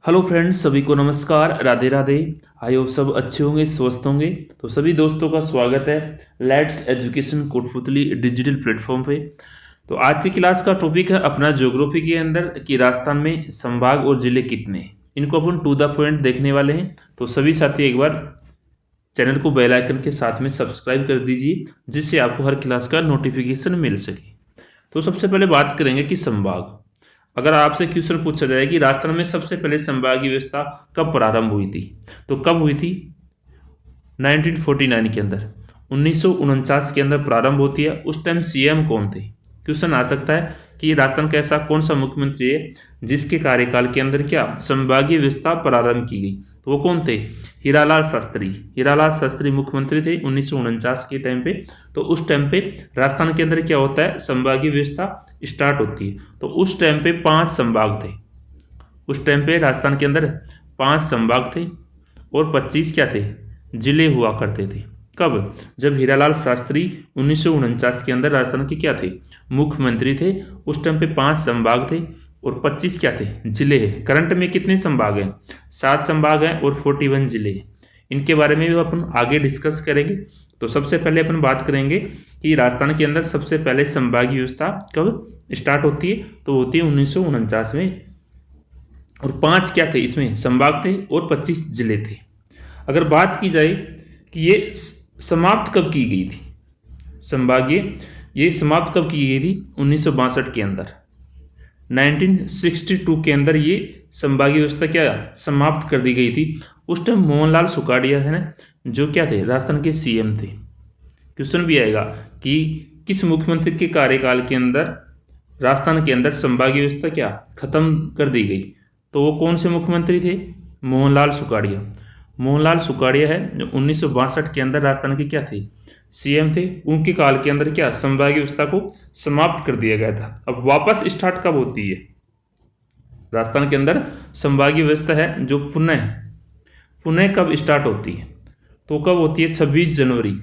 Hello friends, सभी को नमस्कार, राधे राधे। आई होप सब अच्छे होंगे, स्वस्थ होंगे। तो सभी दोस्तों का स्वागत है let's education Kotputli digital platform पे। तो आज की क्लास का टॉपिक है अपना ज्योग्राफी के अंदर कि राजस्थान में संभाग और जिले कितने हैं। इनको अपन टू द पॉइंट देखने वाले हैं। तो सभी साथी एक बार चैनल को बेल आइकन के साथ में सब्सक्राइब कर दीजिए, जिससे आपको हर क्लास का नोटिफिकेशन मिल सके। तो सबसे पहले बात करेंगे कि संभाग। अगर आपसे क्वेश्चन पूछा जाए कि राजस्थान में सबसे पहले संभागीय व्यवस्था कब प्रारंभ हुई थी, तो कब हुई थी? 1949 के अंदर, 1949 के अंदर प्रारंभ होती है। उस टाइम सीएम कौन थे? क्वेश्चन आ सकता है कि राजस्थान का ऐसा कौन सा मुख्यमंत्री है जिसके कार्यकाल के अंदर क्या संभागीय व्यवस्था प्रारंभ की गई? तो वो कौन थे? हीरालाल शास्त्री। हीरालाल शास्त्री मुख्यमंत्री थे 1949 के टाइम पे। तो उस टाइम पे राजस्थान के अंदर क्या होता है, संभागीय व्यवस्था स्टार्ट होती है। तो उस टाइम पे 5 संभाग थे। उस टाइम पे राजस्थान के अंदर 5 संभाग थे और 25 क्या थे, जिले हुआ करते थे। कब? जब हीरालाल शास्त्री 1949 के अंदर राजस्थान के क्या थे, मुख्यमंत्री थे। उस टाइम पे 5 संभाग थे और 25 क्या थे, जिले हैं। करंट में कितने संभाग हैं? 7 संभाग हैं और 41 जिले हैं। इनके बारे में भी अपन आगे डिस्कस करेंगे। तो सबसे पहले अपन बात करेंगे कि राजस्थान के अंदर सबसे पहले संभागीय व्यवस्था कब स्टार्ट होती है। तो होती है 1949 में। और 5 क्या थे इसमें, संभाग थे और 25 जिले थे। अगर बात की जाए कि ये समाप्त कब की गई थी, संभागीय ये समाप्त कब की गई थी? 1962 के अंदर, 1962 के अंदर ये संभागीय व्यवस्था क्या समाप्त कर दी गई थी। उस टाइम मोहनलाल सुखाड़िया है ना, जो क्या थे, राजस्थान के सीएम थे। क्वेश्चन भी आएगा कि किस मुख्यमंत्री के कार्यकाल के अंदर राजस्थान के अंदर संभागीय व्यवस्था क्या खत्म कर दी गई? तो वो कौन से मुख्यमंत्री थे? मोहनलाल सुखाड़िया। मोहनलाल सुखाड़िया है जो 1962 के अंदर राजस्थान के क्या थे, सीएम थे। उनके काल के अंदर क्या संभागीय व्यवस्था को समाप्त कर दिया गया था। अब वापस स्टार्ट कब होती है राजस्थान के अंदर संभागीय व्यवस्था है जो पुनः कब स्टार्ट होती है? तो कब होती है? 26 जनवरी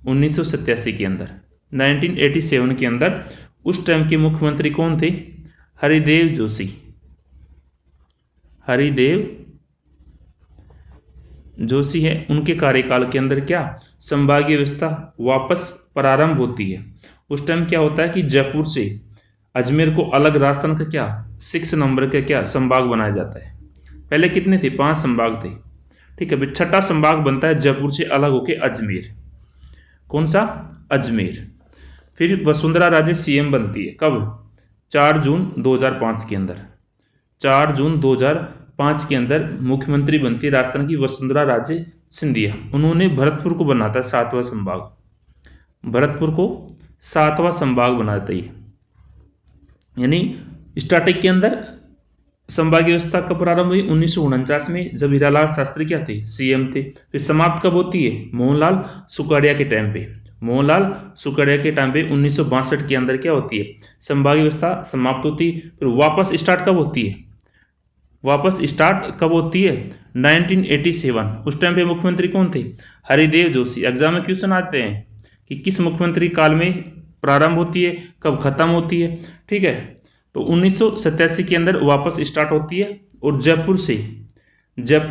1987 के अंदर, 1987 के अंदर। उस टाइम के मुख्यमंत्री कौन थे? हरिदेव जोशी। हरिदेव जोशी है। उनके कार्यकाल के अंदर क्या संभागीय व्यवस्था वापस प्रारंभ होती है। उस टाइम क्या होता है कि जयपुर से अजमेर को अलग राजस्थान का क्या 6 नंबर का क्या संभाग बनाया जाता है। पहले कितने थे? 5 संभाग थे। ठीक है, छठा संभाग बनता है जयपुर से अलग होके अजमेर। कौन सा? अजमेर। फिर वसुंधरा राजे सीएम बनती है। कब? 4 जून 2005 के अंदर। 4 जून 2005 के अंदर मुख्यमंत्री बनती है राजस्थान की वसुंधरा राजे सिंधिया। उन्होंने भरतपुर को बनाता है 7वां संभाग। भरतपुर को 7वां संभाग बनाते ही, यानी स्टार्टिंग के अंदर संभागीय व्यवस्था कब प्रारंभ हुई? 1949 में, जब हीरालाल शास्त्री क्या थे, सीएम थे। फिर समाप्त कब होती है? मोहनलाल सुखाड़िया के टाइम पे। मोहनलाल सुखाड़िया के टाइम पे 1962 के अंदर क्या होती है, संभागीय व्यवस्था समाप्त होती है। फिर वापस स्टार्ट कब होती है? वापस स्टार्ट कब होती है? 1987। उस टाइम पे मुख्यमंत्री कौन थे? हरिदेव जोशी। एग्जाम में क्वेश्चन आते हैं कि किस मुख्यमंत्री काल में प्रारंभ होती है, कब खत्म होती है। ठीक है, तो 1987 के अंदर वापस स्टार्ट होती है और जयपुर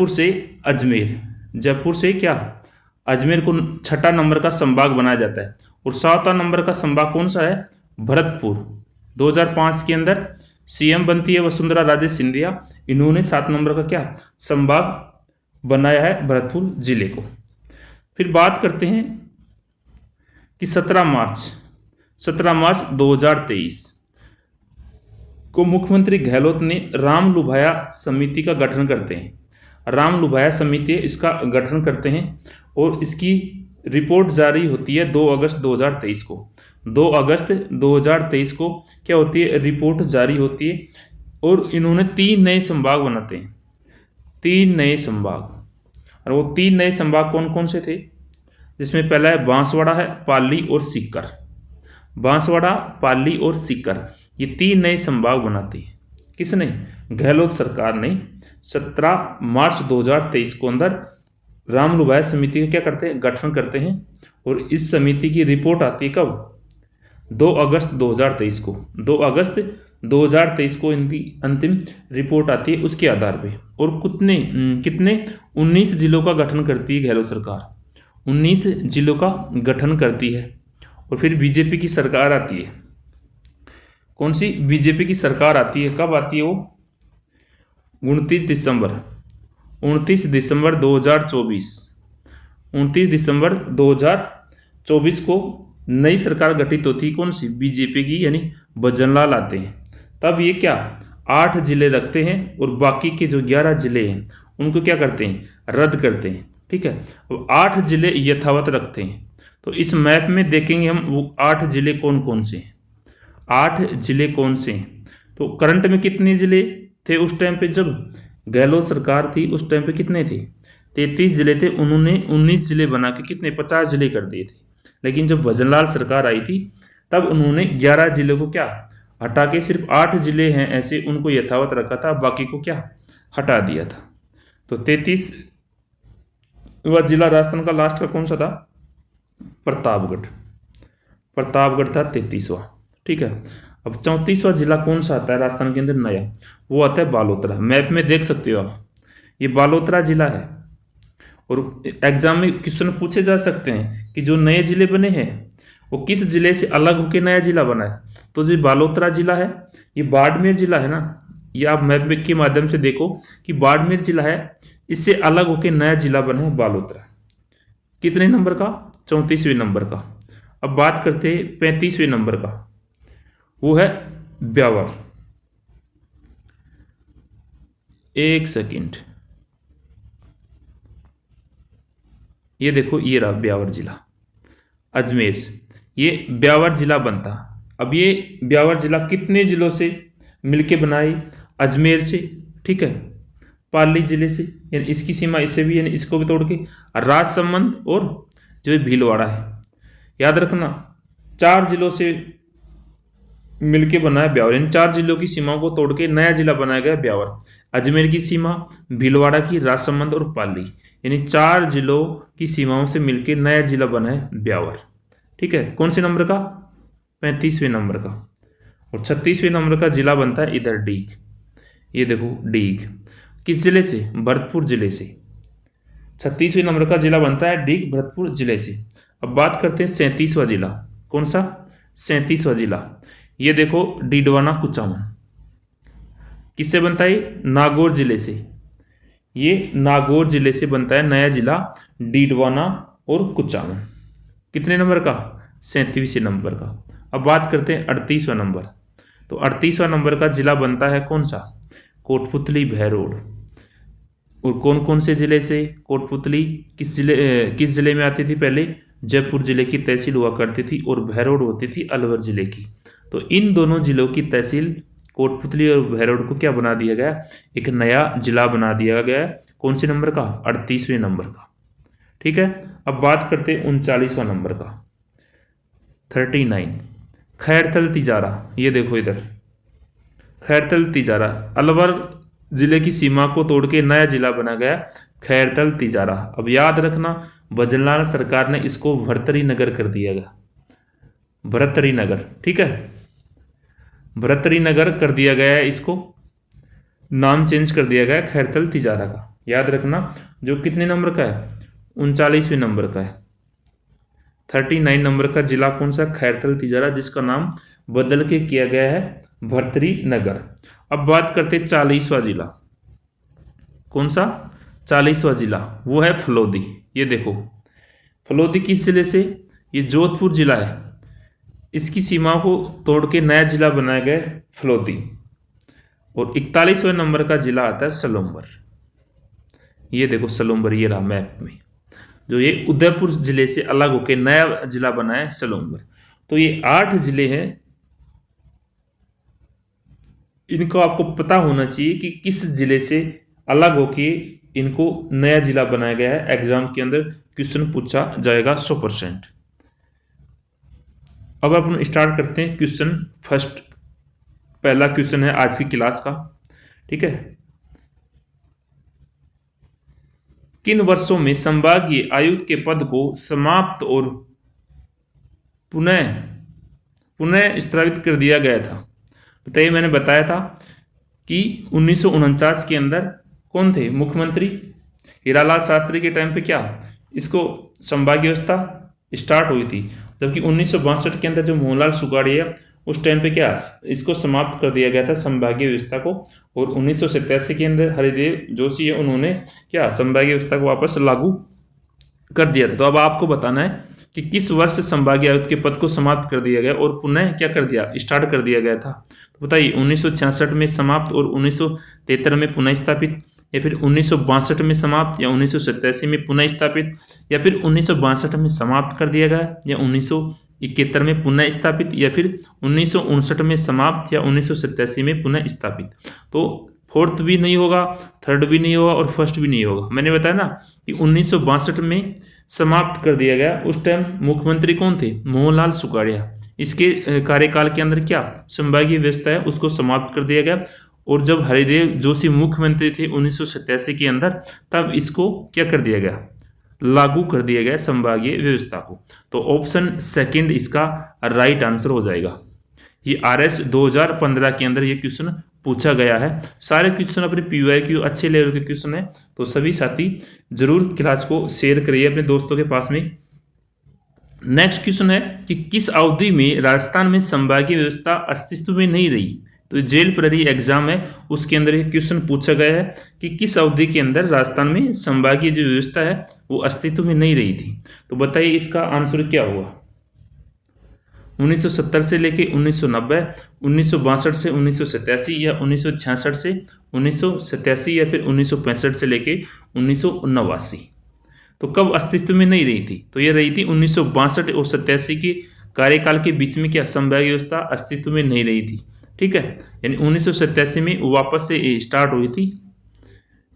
से अजमेर, जयपुर से क्या अजमेर को 6ठा नंबर का संभाग बनाया जाता है। और 7वां नंबर का संभाग कौन सा है? भरतपुर। 2005 के अंदर सीएम बनती है वसुंधरा राजे सिंधिया। इन्होंने 7 नंबर का क्या संभाग बनाया है, भरतपुर जिले को। फिर बात करते हैं कि 17 मार्च 2023 को मुख्यमंत्री गहलोत ने राम लुभाया समिति का गठन करते हैं। राम लुभाया समिति इसका गठन करते हैं और इसकी रिपोर्ट जारी होती है 2 अगस्त 2023 को। 2 अगस्त 2023 को क्या होती है, रिपोर्ट जारी होती है। और इन्होंने 3 नए संभाग बनाते हैं, 3 नए संभाग। और वो 3 नए संभाग कौन कौन से थे? जिसमें पहला है बांसवाड़ा है, पाली और सीकर। बांसवाड़ा, पाली और सीकर, ये 3 नए संभाग बनाते हैं। किसने? गहलोत सरकार ने 17 मार्च 2023 को अंदर राम लुभाया समिति का क्या करते हैं, गठन करते हैं। और इस समिति की रिपोर्ट आती है कब? 2 अगस्त 2023 को। 2 अगस्त 2023 को इनकी अंतिम रिपोर्ट आती है उसके आधार पे। और कितने कितने 19 जिलों का गठन करती है गहलोत सरकार, 19 जिलों का गठन करती है। और फिर बीजेपी की सरकार आती है। कौन सी बीजेपी की सरकार आती है, कब आती है वो? 29 दिसंबर 2024, 29 दिसंबर 2024 को नई सरकार गठित होती है। कौन सी? बीजेपी की, यानी भजनलाल आते हैं। तब ये क्या 8 जिले रखते हैं और बाकी के जो 11 जिले हैं उनको क्या करते हैं? रद्द करते हैं। ठीक है, अब 8 जिले यथावत रखते हैं। तो इस मैप में देखेंगे हम वो 8 जिले कौन कौन से हैं, 8 जिले कौन से हैं। तो करंट में कितने जिले थे उस टाइम पे जब गहलोत सरकार थी? उस टाइम पे कितने थे? 33 जिले थे। उन्होंने 19 जिले बना के कितने 50 जिले कर दिए थे। लेकिन जब भजनलाल सरकार आई थी तब उन्होंने 11 जिलों को क्या हटा के सिर्फ 8 जिले हैं ऐसे उनको यथावत रखा था, बाकी को क्या हटा दिया था। तो 33वां जिला राजस्थान का लास्ट का कौन सा था? प्रतापगढ़। प्रतापगढ़ था 33वां। ठीक है, अब 34वां जिला कौन सा आता है राजस्थान के अंदर नया? वो आता है बालोतरा। मैप में देख सकते हो आप, ये बालोतरा जिला है। और एग्जाम में क्वेश्चन पूछे जा सकते हैं कि जो नए जिले बने हैं वो किस जिले से अलग होकर नया जिला बना है। तो जो बालोतरा जिला है ये बाड़मेर जिला है ना, ये आप मैप के माध्यम से देखो कि बाड़मेर जिला है, इससे अलग होकर नया जिला बना है बालोतरा। कितने नंबर का? 34वें नंबर का। अब बात करते हैं 35वें नंबर का, वो है ब्यावर। एक सेकंड, ये देखो ये रहा ब्यावर जिला अजमेर से, ये ब्यावर जिला बनता। अब ये ब्यावर जिला कितने जिलों से मिलके बनाए? अजमेर से, ठीक है, पाली जिले से, यानी इसकी सीमा इससे भी, यानी इसको भी तोड़ के, राजसमंद और जो है भीलवाड़ा है। याद रखना 4 जिलों से मिलके बना है ब्यावर, यानी 4 जिलों की सीमाओं को तोड़ के नया जिला बनाया गया ब्यावर। अजमेर की सीमा, भीलवाड़ा की, राजसमंद और पाली, यानी 4 जिलों की सीमाओं से मिलकर नया जिला बना है ब्यावर। ठीक है, कौन से नंबर का? 35वें नंबर का। और 36वें नंबर का जिला बनता है इधर डीग। ये देखो डीग, किस जिले से? भरतपुर जिले से। 36वें नंबर का जिला बनता है डीग, भरतपुर जिले से। अब बात करते हैं 37वां जिला। कौन सा? 37वां जिला, ये देखो डीडवाना कुचामन। किससे बनता है? नागौर जिले से। ये नागौर जिले से बनता है नया जिला डीडवाना और कुचामन। कितने नंबर का? 37वें नंबर का। अब बात करते हैं 38वां नंबर। तो 38वां नंबर का जिला बनता है कौन सा? कोटपुतली, भैरोड। और कौन कौन से जिले से? कोटपुतली किस जिले में आती थी? पहले जयपुर जिले की तहसील हुआ करती थी और भैरोड होती थी अलवर जिले की। तो इन दोनों जिलों की तहसील कोटपुतली और भैरोड को क्या बना दिया गया? एक नया जिला बना दिया गया। कौन से नंबर का? 38वें नंबर का। ठीक है, अब बात करते हैं 39वां नंबर का, 39, खैरथल तिजारा। ये देखो इधर खैरथल तिजारा, अलवर जिले की सीमा को तोड़ के नया जिला बना गया खैरथल तिजारा। अब याद रखना भजनलाल सरकार ने इसको भर्तरी नगर कर दिया गया, भर्तरी नगर। ठीक है, भर्तरी नगर कर दिया गया है, इसको नाम चेंज कर दिया गया खैरथल तिजारा का। याद रखना, जो कितने नंबर का है? 39वें नंबर का है। 39 नंबर का जिला कौन सा? खैरथल तिजारा, जिसका नाम बदल के किया गया है भर्तरी नगर। अब बात करते 40वां जिला। कौन सा? 40वां जिला, वो है फलोदी। ये देखो फलोदी किस जिले से? ये जोधपुर जिला है, इसकी सीमा को तोड़ के नया जिला बनाया गया फलोदी। और 41वें नंबर का जिला आता है सलूम्बर। ये देखो सलूम्बर, ये रहा मैप में, जो ये उदयपुर जिले से अलग होकर नया जिला बना है सलूम्बर। तो ये 8 जिले हैं, इनको आपको पता होना चाहिए कि किस जिले से अलग होके इनको नया जिला बनाया गया है। एग्जाम के अंदर क्वेश्चन पूछा जाएगा 100%। अब अपन स्टार्ट करते हैं क्वेश्चन फर्स्ट। पहला क्वेश्चन है आज की क्लास का। ठीक है, किन वर्षों में संभागीय आयुक्त के पद को समाप्त और पुनः स्थापित कर दिया गया था? बताइए, मैंने बताया था कि 1949 के अंदर कौन थे मुख्यमंत्री? हीरालाल शास्त्री के टाइम पे क्या इसको संभागीय व्यवस्था स्टार्ट हुई थी, जबकि 1962 के अंदर जो मोहनलाल सुखाड़िया उस टाइम पे क्या इसको समाप्त कर दिया गया था संभागीय व्यवस्था को, और 1987 के अंदर हरिदेव जोशी है उन्होंने क्या संभागीय व्यवस्था को वापस लागू कर दिया था। तो अब आपको बताना है कि किस वर्ष संभागीय आयुक्त के पद को समाप्त कर दिया गया और पुनः क्या कर दिया, स्टार्ट कर दिया गया था। तो बताइए, 1966 में समाप्त और 1973 में पुनः स्थापित, या फिर 1962 में समाप्त या 1987 में पुनः स्थापित, या फिर 1962 में समाप्त कर दिया गया या 1971 में पुनः स्थापित, या फिर 1959 में समाप्त या 1987 में पुनः स्थापित। तो फोर्थ भी नहीं होगा, थर्ड भी नहीं होगा और फर्स्ट भी नहीं होगा। मैंने बताया ना कि 1962 में समाप्त कर दिया गया। उस टाइम मुख्यमंत्री कौन थे? मोहनलाल सुखाड़िया। इसके कार्यकाल के अंदर क्या संभागीय व्यवस्था है उसको समाप्त कर दिया गया, और जब हरिदेव जोशी मुख्यमंत्री थे 1987 के अंदर, तब इसको क्या कर दिया गया, लागू कर दिया गया संभागीय व्यवस्था को। तो ऑप्शन सेकंड इसका राइट आंसर हो जाएगा। ये RS 2015 के अंदर ये क्वेश्चन पूछा गया है। सारे क्वेश्चन अपने PYQ अच्छे लेवल के क्वेश्चन है, तो सभी साथी जरूर क्लास को शेयर करिए अपने दोस्तों के पास में। नेक्स्ट क्वेश्चन है कि किस अवधि में राजस्थान में संभागीय व्यवस्था अस्तित्व में नहीं रही? तो जेल प्रहरी एग्जाम है उसके अंदर ये क्वेश्चन पूछा गया है कि किस अवधि के अंदर राजस्थान में संभागीय जो व्यवस्था है वो अस्तित्व में नहीं रही थी। तो बताइए इसका आंसर क्या हुआ? 1970 से लेके 1990, 1962 से 1987, या 1966 से 1987, या फिर 1965 से लेके 1989। तो कब अस्तित्व में नहीं रही थी? तो ये रही थी 1962 और 87 के कार्यकाल के बीच में क्या संभागीय व्यवस्था अस्तित्व में नहीं रही थी। ठीक है, यानी 1987 में वापस से स्टार्ट हुई थी।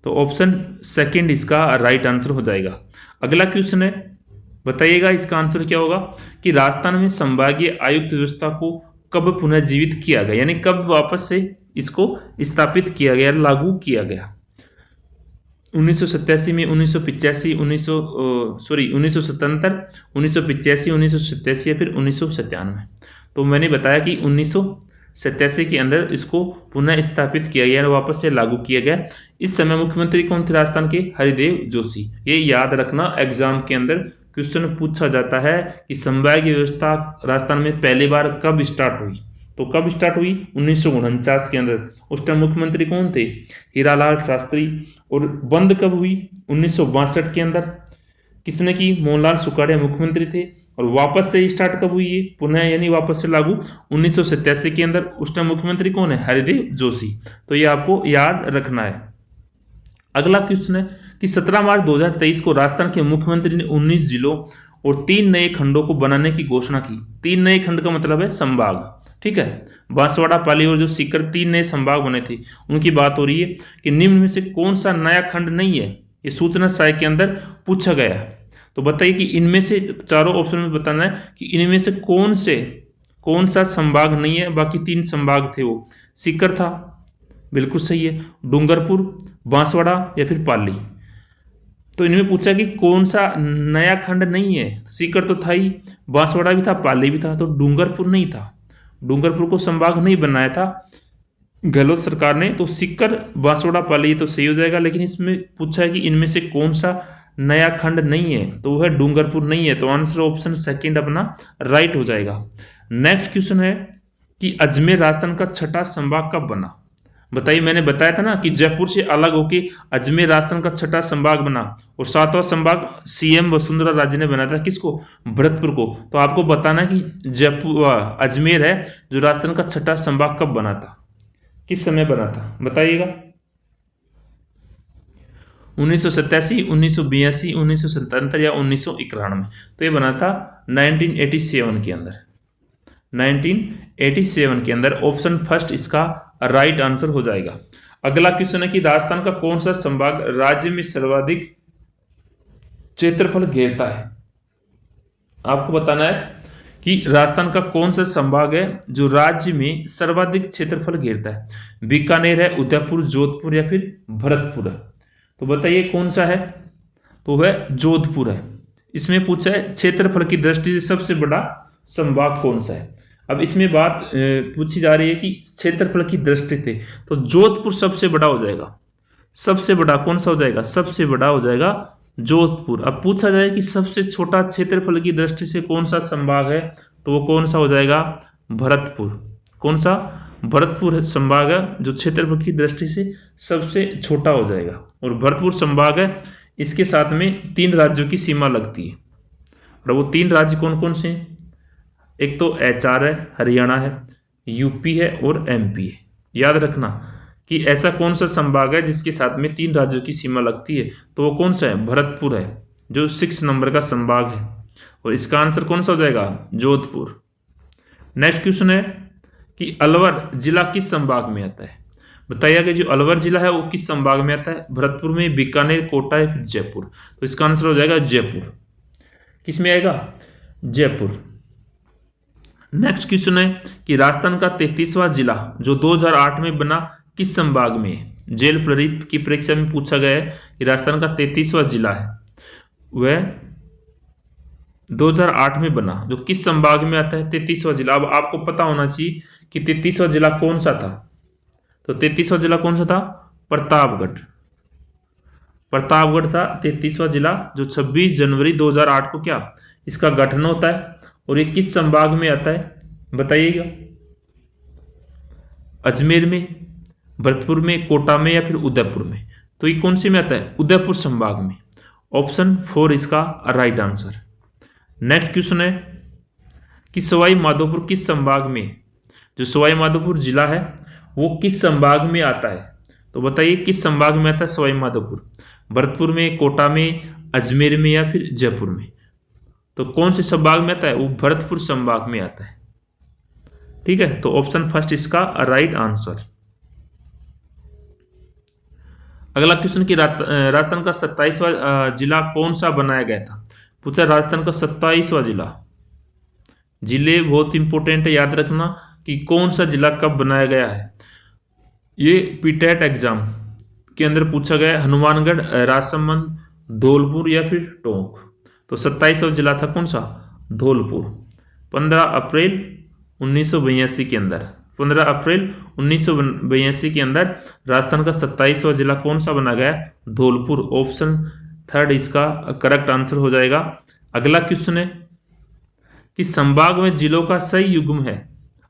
तो ऑप्शन सेकंड इसका राइट आंसर हो जाएगा। अगला क्वेश्चन है, बताइएगा इसका आंसर क्या होगा कि राजस्थान में संभागीय आयुक्त व्यवस्था को कब पुनर्जीवित किया गया, यानी कब वापस से इसको स्थापित किया गया, लागू किया गया? 1987 में, 1985, 1977, 1985, 1987 या फिर 1997। तो मैंने बताया कि 1987 के अंदर इसको पुनः स्थापित किया गया, वापस से लागू किया गया। इस समय मुख्यमंत्री कौन थे राजस्थान के? हरिदेव जोशी। ये याद रखना, एग्जाम के अंदर क्वेश्चन पूछा जाता है कि संभागीय व्यवस्था राजस्थान में पहली बार कब स्टार्ट हुई। तो कब स्टार्ट हुई? 1949 के अंदर। उस टाइम मुख्यमंत्री कौन थे? हीरालाल शास्त्री। और बंद कब हुई? 1962 के अंदर। किसने की? मोहनलाल सुखाड़िया मुख्यमंत्री थे। और वापस से स्टार्ट कब हुई है पुनः, यानी वापस से लागू 1987 के अंदर। उस टाइम मुख्यमंत्री कौन है? हरिदेव जोशी। तो ये आपको याद रखना है। अगला क्वेश्चन है कि 17 मार्च 2023 को राजस्थान के मुख्यमंत्री ने 19 जिलों और 3 नए खंडों को बनाने की घोषणा की। 3 नए खंड का मतलब है संभाग। ठीक है, बांसवाड़ा, पाली और जो सीकर 3 नए संभाग बने थे, उनकी बात हो रही है कि निम्न में से कौन सा नया खंड नहीं है? ये सूचना साय के अंदर पूछा गया है। तो बताइए कि इनमें से चारों ऑप्शन में बताना है कि इनमें से कौन सा संभाग नहीं है। बाकी 3 संभाग थे, वो सीकर था, बिल्कुल सही है, डूंगरपुर, बांसवाड़ा या फिर पाली। तो इनमें पूछा कि कौन सा नया खंड नहीं है। सीकर तो था ही, बांसवाड़ा भी था, पाली भी था, तो डूंगरपुर नहीं था। डूंगरपुर को संभाग नहीं बनाया था गहलोत सरकार ने। तो सीकर, बांसवाड़ा, पाली तो सही हो जाएगा। लेकिन इसमें पूछा है कि इनमें से कौन सा नया खंड नहीं है, तो वह डूंगरपुर नहीं है। तो आंसर ऑप्शन सेकंड अपना राइट हो जाएगा। नेक्स्ट क्वेश्चन है कि अजमेर राजस्थान का छठा संभाग कब बना? बताइए, मैंने बताया था ना कि जयपुर से अलग होके अजमेर राजस्थान का छठा संभाग बना, और 7वां संभाग CM वसुंधरा राजे ने बनाया था। किसको? भरतपुर को। तो आपको बताना कि जयपुर अजमेर है जो राजस्थान का छठा संभाग कब बना था, किस समय बना था, बताइएगा। 1987, 1982, 1977 या 1991। तो ये बना था 1987 के अंदर। 1987 के अंदर। ऑप्शन फर्स्ट इसका राइट आंसर हो जाएगा। अगला क्वेश्चन है कि राजस्थान का कौन सा संभाग राज्य में सर्वाधिक क्षेत्रफल घेरता है? आपको बताना है कि राजस्थान का कौन सा संभाग है जो राज्य में सर्वाधिक क्षेत्रफल घेरता है। बीकानेर है, उदयपुर, जोधपुर या फिर भरतपुर है। तो बताइए कौन सा है? तो वह जोधपुर है। इसमें पूछा है क्षेत्रफल की दृष्टि से सबसे बड़ा संभाग कौन सा है। अब इसमें बात पूछी जा रही है कि क्षेत्रफल की दृष्टि से तो जोधपुर सबसे बड़ा हो जाएगा। सबसे बड़ा कौन सा हो जाएगा? सबसे बड़ा हो जाएगा जोधपुर। अब पूछा जाए कि सबसे छोटा क्षेत्रफल की दृष्टि से कौन सा संभाग है, तो वो कौन सा हो जाएगा? भरतपुर। कौन सा? भरतपुर संभाग है जो क्षेत्रफल की दृष्टि से सबसे छोटा हो जाएगा। और भरतपुर संभाग है, इसके साथ में 3 राज्यों की सीमा लगती है। और वो 3 राज्य कौन कौन से हैं? एक तो HR है, हरियाणा है, यूपी है और MP है। याद रखना कि ऐसा कौन सा संभाग है जिसके साथ में 3 राज्यों की सीमा लगती है, तो वो कौन सा है? भरतपुर है, जो 6 नंबर का संभाग है। और इसका आंसर कौन सा हो जाएगा? जोधपुर। नेक्स्ट क्वेश्चन है कि अलवर जिला किस संभाग में आता है? बताइए कि जो अलवर जिला है वो किस संभाग में आता है? भरतपुर में, बीकानेर, कोटा या फिर जयपुर? तो इसका आंसर हो जाएगा जयपुर। किस में आएगा? जयपुर। नेक्स्ट क्वेश्चन है कि राजस्थान का 33वां जिला जो 2008 में बना किस संभाग में है? जेल प्ररीत की परीक्षा में पूछा गया है कि राजस्थान का 33वां जिला है वह 2008 में बना, जो किस संभाग में आता है? 33वां जिला। अब आपको पता होना चाहिए कि 33वां जिला कौन सा था। तो 33वां जिला कौन सा था? प्रतापगढ़। प्रतापगढ़ था 33वां जिला, जो 26 जनवरी 2008 को क्या इसका गठन होता है। और ये किस संभाग में आता है बताइएगा? अजमेर में, भरतपुर में, कोटा में या फिर उदयपुर में? तो ये कौन से में आता है? उदयपुर संभाग में। ऑप्शन 4 इसका राइट आंसर। नेक्स्ट क्वेश्चन है कि सवाई माधोपुर किस संभाग में है? जो सवाई माधोपुर जिला है वो किस संभाग में आता है? तो बताइए किस संभाग में आता है सवाई माधोपुर? भरतपुर में, कोटा में, अजमेर में या फिर जयपुर में? तो कौन से संभाग में आता है? वो भरतपुर संभाग में आता है। ठीक है, तो ऑप्शन फर्स्ट इसका राइट आंसर। अगला क्वेश्चन कि राजस्थान का 27वां जिला कौन सा बनाया गया था? पूछा राजस्थान का 27वां जिला। जिले बहुत इंपॉर्टेंट है, याद रखना कि कौन सा जिला कब बनाया गया है। ये पीटेट एग्जाम के अंदर पूछा गया है। हनुमानगढ़, राजसमंद, धौलपुर या फिर टोंक? तो 27वां जिला था कौन सा? धौलपुर। 15 अप्रैल 1982 के अंदर 15 अप्रैल 1982 के अंदर राजस्थान का 27वां जिला कौन सा बना गया? धौलपुर। ऑप्शन थर्ड इसका करेक्ट आंसर हो जाएगा। अगला क्वेश्चन है कि संभाग में जिलों का सही युग्म है।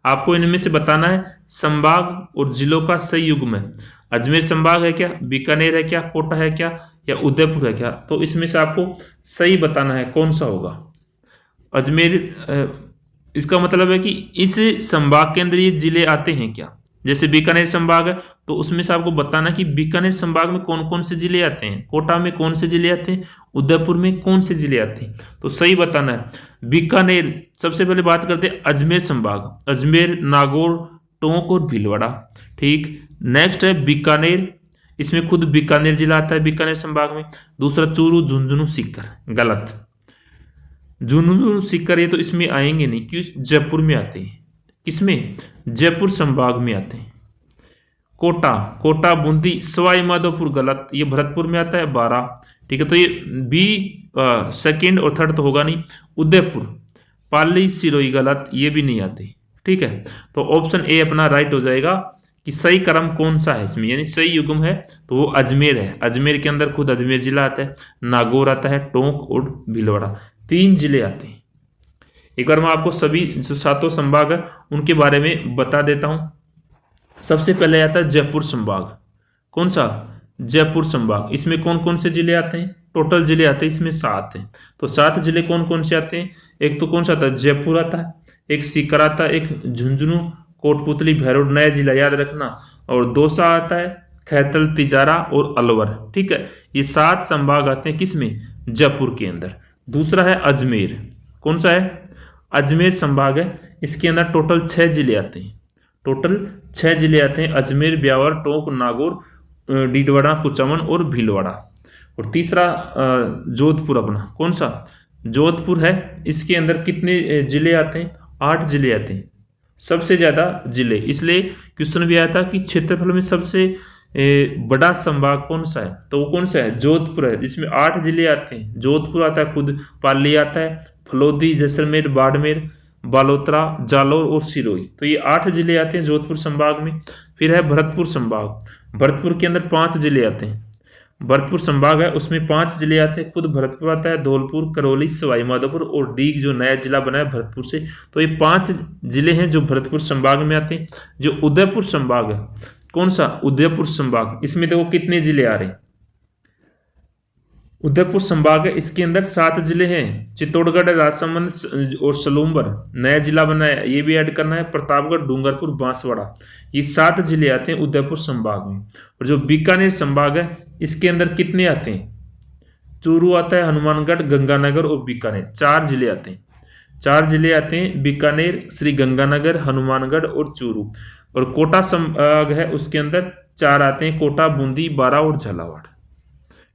आपको इनमें से बताना है संभाग और जिलों का सही युग्म है। अजमेर संभाग है क्या? बीकानेर है क्या? कोटा है क्या? या उदयपुर है क्या? तो इसमें से आपको सही बताना है कौन सा होगा। अजमेर, इसका मतलब है कि इस संभाग के अंदर ये जिले आते हैं क्या? जैसे बीकानेर संभाग है तो उसमें से आपको बताना कि बीकानेर संभाग में कौन कौन से जिले आते हैं, कोटा में कौन से जिले आते हैं, उदयपुर में कौन से जिले आते हैं। तो सही बताना है बीकानेर। सबसे पहले बात करते हैं अजमेर संभाग, अजमेर, नागौर, टोंक और भीलवाड़ा। ठीक, नेक्स्ट है बीकानेर, इसमें खुद बीकानेर जिला आता है बीकानेर संभाग में। दूसरा चूरू, झुंझुनू, सीकर, गलत। झुंझुनू, सीकर ये तो इसमें आएंगे नहीं, क्यों? जयपुर में आते हैं। किसमें? जयपुर संभाग में आते हैं। कोटा, कोटा, बूंदी, सवाई माधोपुर, गलत। ये भरतपुर में आता है 12। ठीक है, तो ये बी सेकंड और थर्ड तो होगा नहीं। उदयपुर, पाली, सिरोही, गलत, ये भी नहीं आते। ठीक है, तो ऑप्शन ए अपना राइट हो जाएगा कि सही क्रम कौन सा है इसमें, यानी सही युग्म है तो वो अजमेर है। अजमेर के अंदर खुद अजमेर जिला आता है, नागौर आता है, टोंक और भीलवाड़ा, 3 जिले आते हैं। एक बार मैं आपको सभी जो 7 संभाग है उनके बारे में बता देता हूं। सबसे पहले आता है जयपुर संभाग। कौन सा? जयपुर संभाग। इसमें कौन कौन से जिले आते हैं? टोटल जिले आते हैं इसमें 7 हैं। तो 7 जिले कौन कौन से आते हैं? एक तो कौन सा आता है? जयपुर आता है, एक सीकर आता है, एक झुंझुनू, कोटपुतली, भैरव, नया जिला, याद रखना, और दौसा आता है, खैतल, तिजारा और अलवर। ठीक है, ये 7 संभाग आते हैं किसमें? जयपुर के अंदर। दूसरा है अजमेर। कौन सा है? अजमेर संभाग है, इसके अंदर टोटल 6 जिले आते हैं। टोटल 6 जिले आते हैं, अजमेर, ब्यावर, टोंक, नागौर, डीडवाड़ा, कुचामन और भीलवाड़ा। और तीसरा जोधपुर अपना। कौन सा? जोधपुर है, इसके अंदर कितने जिले आते हैं? 8 जिले आते हैं, सबसे ज्यादा जिले। इसलिए क्वेश्चन भी आया था कि क्षेत्रफल में सबसे बड़ा संभाग कौन सा है, तो वो कौन सा है? जोधपुर है, जिसमें 8 जिले आते हैं। जोधपुर आता है खुद, पाली आता है, फलोदी, जैसलमेर, बाड़मेर, बालोतरा, जालौर और सिरोही। तो ये 8 जिले आते हैं जोधपुर संभाग में। फिर है भरतपुर संभाग। भरतपुर के अंदर 5 जिले आते हैं। भरतपुर संभाग है उसमें 5 जिले आते हैं, खुद भरतपुर आता है, धौलपुर, करौली, सवाई माधोपुर और डीग जो नया जिला बना है भरतपुर से। तो ये 5 जिले हैं जो भरतपुर संभाग में आते हैं। जो उदयपुर संभाग है, कौन सा? उदयपुर संभाग, इसमें देखो कितने जिले आ रहे हैं। उदयपुर संभाग है, इसके अंदर 7 जिले हैं। चित्तौड़गढ़, राजसमंद और सलूम्बर नया जिला बना है, ये भी ऐड करना है। प्रतापगढ़, डूंगरपुर, बांसवाड़ा, ये 7 जिले आते हैं उदयपुर संभाग में। और जो बीकानेर संभाग है इसके अंदर कितने आते हैं? चूरू आता है, हनुमानगढ़, गंगानगर और बीकानेर, 4 जिले आते हैं। 4 जिले आते हैं, बीकानेर, श्री गंगानगर, हनुमानगढ़ और चूरू। और कोटा संभाग है उसके अंदर 4 आते हैं, कोटा, बूंदी, बारा और झालावाड़।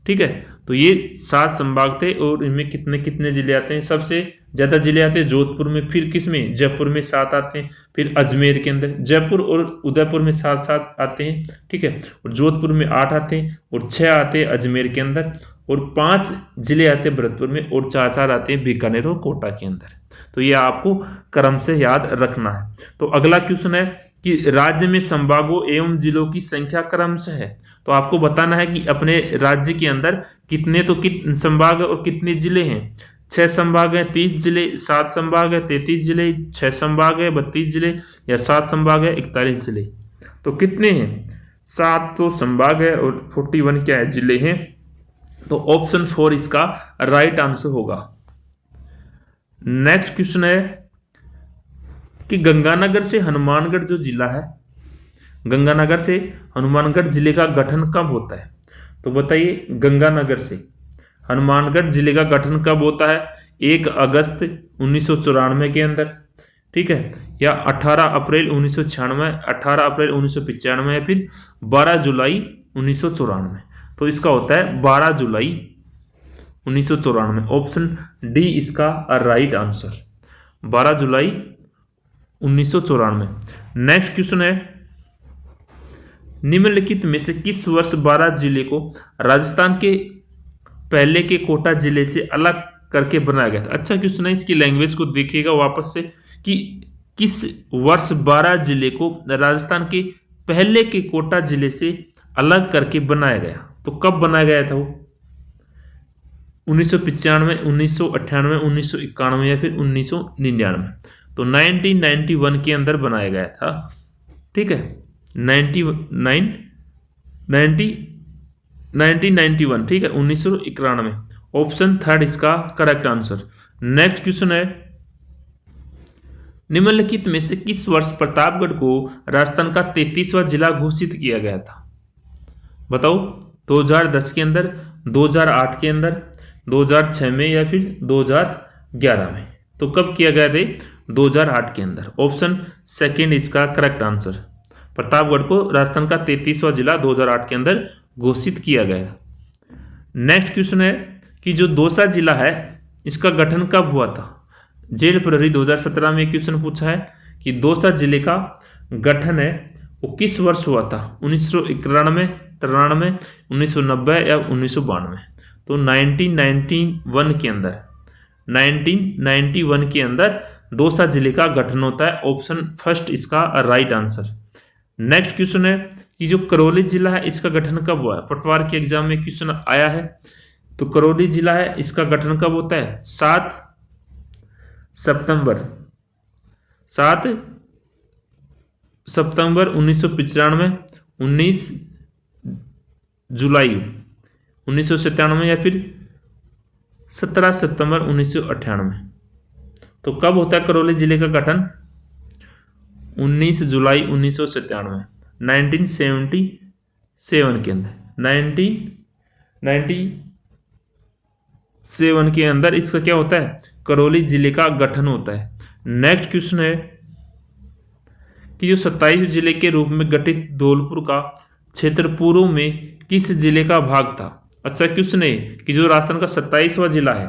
ठीक है, तो ये 7 संभाग थे और इनमें कितने कितने जिले आते हैं? सबसे ज्यादा जिले आते हैं जोधपुर में, फिर किस में? जयपुर में 7 आते हैं, फिर अजमेर के अंदर, जयपुर और उदयपुर में 7 आते हैं। ठीक है, और जोधपुर में 8 आते हैं और 6 आते हैं अजमेर के अंदर, और 5 जिले आते हैं भरतपुर में और 4 आते हैं बीकानेर और कोटा के अंदर। तो ये आपको क्रम से याद रखना है। तो अगला क्वेश्चन है कि राज्य में संभागों एवं जिलों की संख्या क्रम से है। तो आपको बताना है कि अपने राज्य के अंदर कितने संभाग और कितने जिले हैं। 6 संभाग है 30 जिले, 7 संभाग है 33 जिले, 6 संभाग है 32 जिले, या 7 संभाग है 41 जिले। तो कितने हैं? 7 तो संभाग है और 41 क्या है? जिले हैं। तो ऑप्शन 4 इसका राइट आंसर होगा। नेक्स्ट क्वेश्चन है कि गंगानगर से हनुमानगढ़ जो जिला है, गंगानगर से हनुमानगढ़ जिले का गठन कब होता है? तो बताइए, गंगानगर से हनुमानगढ़ जिले का गठन कब होता है? 1 अगस्त 1994 के अंदर, ठीक है, या 18 अप्रैल 1996, 18 अप्रैल 1995, या फिर 12 जुलाई 1994। तो इसका होता है 12 जुलाई 1994। ऑप्शन डी इसका राइट आंसर, 12 जुलाई 1994। नेक्स्ट क्वेश्चन है, निम्नलिखित में से किस वर्ष 12 जिले को राजस्थान के पहले के कोटा जिले से अलग करके बनाया गया था? अच्छा क्वेश्चन है, इसकी लैंग्वेज को देखिएगा वापस से कि किस वर्ष 12 जिले को राजस्थान के पहले के कोटा जिले से अलग करके बनाया गया। तो कब बनाया गया था वो? 1995, 1998, 1991 या फिर 1999। तो 1991 के अंदर बनाया गया था। ठीक है, 1991, ठीक है, 1991। ऑप्शन 3 इसका करेक्ट आंसर। नेक्स्ट क्वेश्चन है, निम्नलिखित में से किस वर्ष प्रतापगढ़ को राजस्थान का 33वां जिला घोषित किया गया था? बताओ, 2010 के अंदर, 2008 के अंदर, 2006 में, या फिर 2011 में? तो कब किया गया था? 2008 के अंदर। ऑप्शन सेकंड इसका करेक्ट आंसर। प्रतापगढ़ को राजस्थान का 33वां जिला 2008 के अंदर घोषित किया गया। नेक्स्ट क्वेश्चन है कि जो दौसा जिला है इसका गठन कब हुआ था? जेल प्रहरी 2017 में क्वेश्चन पूछा है कि दौसा जिले का गठन है वो किस वर्ष हुआ था? 1991, 93, 1990 या 1992? तो 1991 के अंदर, 1991 के अंदर दौसा जिले का गठन होता है। ऑप्शन फर्स्ट इसका राइट आंसर। नेक्स्ट क्वेश्चन है कि जो करौली जिला है इसका गठन कब हुआ है? पटवार के एग्जाम में क्वेश्चन आया है। तो करौली जिला है इसका गठन कब होता है? 7 सितंबर 1995, 19 जुलाई 1997 या फिर 17 सितंबर 1998। तो कब होता है करौली जिले का गठन? 19 जुलाई 1997, 1977 के अंदर, 1997 के अंदर इसका क्या होता है? करौली जिले का गठन होता है। नेक्स्ट क्वेश्चन है कि जो 27 जिले के रूप में गठित धौलपुर का क्षेत्र पूर्व में किस जिले का भाग था? अच्छा क्वेश्चन है कि जो राजस्थान का 27वां जिला है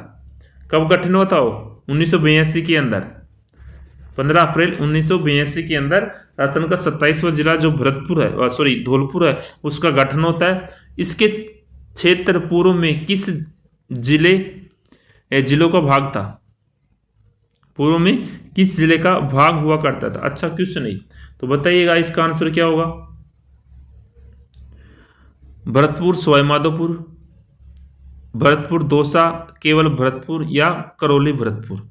कब गठन हुआ था? 1982 के अंदर, 15 अप्रैल 1982 के अंदर राजस्थान का 27वां जिला जो धौलपुर है उसका गठन होता है। इसके क्षेत्र पूर्व में किस जिलों का भाग था? पूर्व में किस जिले का भाग हुआ करता था? अच्छा क्वेश्चन है, तो बताइएगा इसका आंसर क्या होगा? भरतपुर, सवाईमाधोपुर, भरतपुर दौसा, केवल भरतपुर या करौली भरतपुर?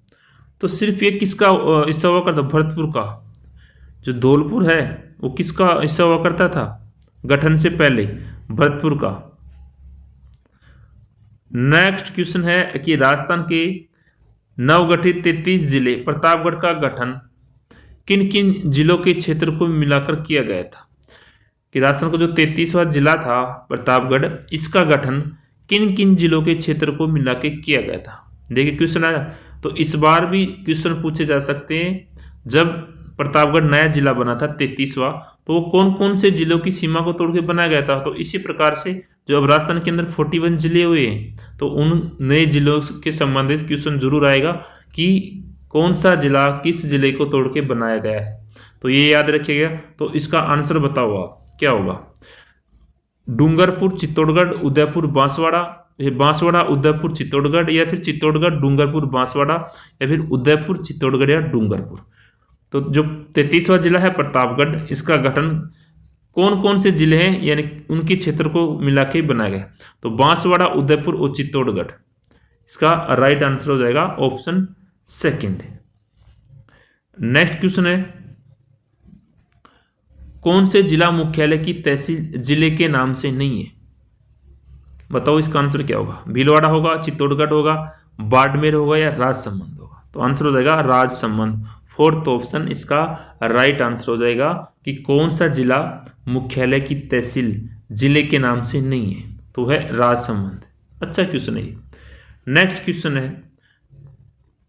तो सिर्फ ये किसका हिस्सा हुआ करता? भरतपुर का। जो धौलपुर है वो किसका हिस्सा हुआ करता था गठन से पहले? भरतपुर का। नेक्स्ट क्वेश्चन है कि राजस्थान के नवगठित 33 जिले प्रतापगढ़ का गठन किन किन जिलों के क्षेत्र को मिलाकर किया गया था? कि राजस्थान का जो 33वां जिला था प्रतापगढ़, इसका गठन किन किन जिलों के क्षेत्र को मिला के किया गया था? देखिए क्वेश्चन आया, तो इस बार भी क्वेश्चन पूछे जा सकते हैं। जब प्रतापगढ़ नया जिला बना था 33वां, तो वो कौन कौन से जिलों की सीमा को तोड़ के बनाया गया था? तो इसी प्रकार से जो अब राजस्थान के अंदर 41 जिले हुए हैं, तो उन नए जिलों के संबंधित क्वेश्चन जरूर आएगा कि कौन सा जिला किस जिले को तोड़ के बनाया गया है। तो ये याद रखिएगा। तो इसका आंसर बताओ आप क्या होगा? डूंगरपुर, चित्तौड़गढ़, उदयपुर, बांसवाड़ा, बांसवाड़ा, उदयपुर, चित्तौड़गढ़, या फिर चित्तौड़गढ़, डूंगरपुर, बांसवाड़ा, या फिर उदयपुर, चित्तौड़गढ़ या डूंगरपुर? तो जो 33वां जिला है प्रतापगढ़, इसका गठन कौन कौन से जिले हैं यानी उनके क्षेत्र को मिला के बनाया गया? तो बांसवाड़ा, उदयपुर और चित्तौड़गढ़। इसका राइट आंसर हो जाएगा ऑप्शन सेकंड। नेक्स्ट क्वेश्चन है, कौन से जिला मुख्यालय की तहसील जिले के नाम से नहीं है? बताओ इसका आंसर क्या होगा? भीलवाड़ा होगा, चित्तौड़गढ़ होगा, बाड़मेर होगा या राजसमंद होगा? तो आंसर हो जाएगा राजसमंद। फोर्थ ऑप्शन इसका राइट आंसर हो जाएगा कि कौन सा जिला मुख्यालय की तहसील जिले के नाम से नहीं है, तो है राजसमंद। अच्छा क्वेश्चन है। नेक्स्ट क्वेश्चन है,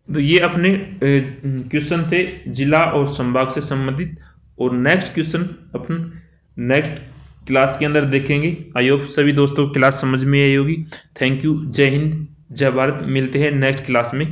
तो ये अपने क्वेश्चन थे जिला और संभाग से संबंधित, और नेक्स्ट क्वेश्चन अपन नेक्स्ट क्लास के अंदर देखेंगे। आई होप सभी दोस्तों को क्लास समझ में आई होगी। थैंक यू, जय हिंद, जय भारत। मिलते हैं नेक्स्ट क्लास में।